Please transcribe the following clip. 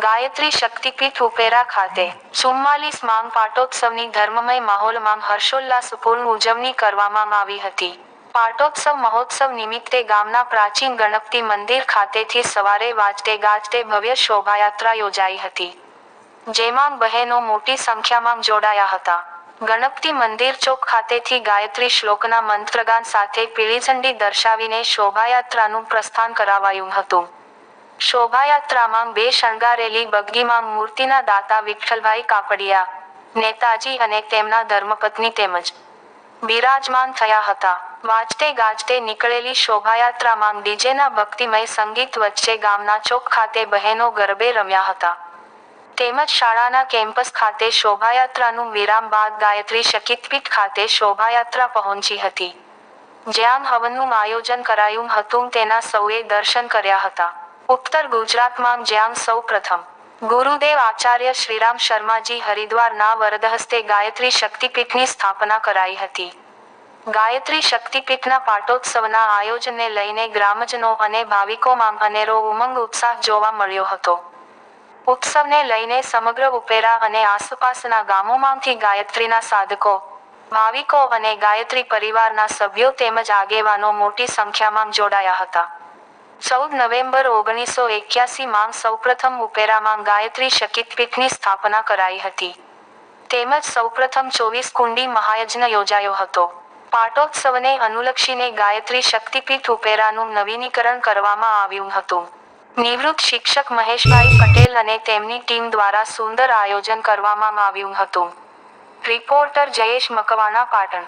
ગાયત્રી શક્તિપીઠ ઉપેરા ખાતે 44 માંગ પાટોત્સવની ધર્મમય માહોલમાં હર્ષોલ્લાસપૂર્ણ ઉજવણી કરવામાં આવી હતી. પાટોત્સવ મહોત્સવ નિમિત્તે ગામના પ્રાચીન ગણપતિ મંદિર ખાતેથી સવારે વાજતે ગાજતે ભવ્ય શોભાયાત્રા યોજાઈ હતી. જેમાં બહેનો મોટી સંખ્યામાં જોડાયા હતા. ગણપતિ મંદિર ચોક ખાતેથી ગાયત્રી શ્લોકના મંત્રગાન સાથે પીળી ઝંડી દર્શાવીને શોભાયાત્રાનું પ્રસ્થાન કરાવાયું હતું. શોભાયાત્રામાં બે શણગારેલી બગ્ગીમાં મૂર્તિના દાતા વિઠ્ઠલભાઈ કાપડિયા, નેતાજી અને તેમના ધર્મપત્ની તેમજ બિરાજમાન થયા હતા. વાજતે ગાજતે નીકળેલી શોભાયાત્રામાં ડીજેના ભક્તિમય સંગીત વચ્ચે ગામના ચોક ખાતે બહેનો ગરબે રમ્યા હતા. તેમજ શાળાના કેમ્પસ ખાતે શોભાયાત્રાનું વિરામ બાદ ગાયત્રી શક્તિપીઠ ખાતે શોભાયાત્રા પહોંચી હતી. જ્યાં હવનનું આયોજન કરાયું હતું તેના સૌએ દર્શન કર્યા હતા. ઉત્તર ગુજરાતમાં જ્યાં સૌ પ્રથમ ગુરુદેવ આચાર્ય શ્રીરામ શર્માજી હરિદ્વારના વરદહસ્તે ગાયત્રી શક્તિપીઠની સ્થાપના કરાઈ હતી. ગાયત્રી શક્તિપીઠના પાટોત્સવના આયોજનને લઈને ગ્રામજનો અને ભાવિકોમાં અનેરો ઉમંગ ઉત્સાહ જોવા મળ્યો હતો. ઉત્સવને લઈને સમગ્ર ઉપેરા અને આસપાસના ગામોમાંથી ગાયત્રીના સાધકો, ભાવિકો અને ગાયત્રી પરિવારના સભ્યો તેમજ આગેવાનો મોટી સંખ્યામાં જોડાયા હતા. 14 નવેમ્બર 1981માં સૌપ્રથમ ઉપેરામાં ગાયત્રી શક્તિપીઠની સ્થાપના કરાઈ હતી. તેમજ સૌપ્રથમ 24 કુંડી મહાયજ્ઞ યોજાયો હતો. પાટોત્સવને અનુલક્ષીને ગાયત્રી શક્તિપીઠ ઉપેરાનું નવીનીકરણ કરવામાં આવ્યું હતું. નિવૃત્ત શિક્ષક મહેશભાઈ પટેલ અને તેમની ટીમ દ્વારા સુંદર આયોજન કરવામાં આવ્યું હતું. રિપોર્ટર જયેશ મકવાણા, પાટણ.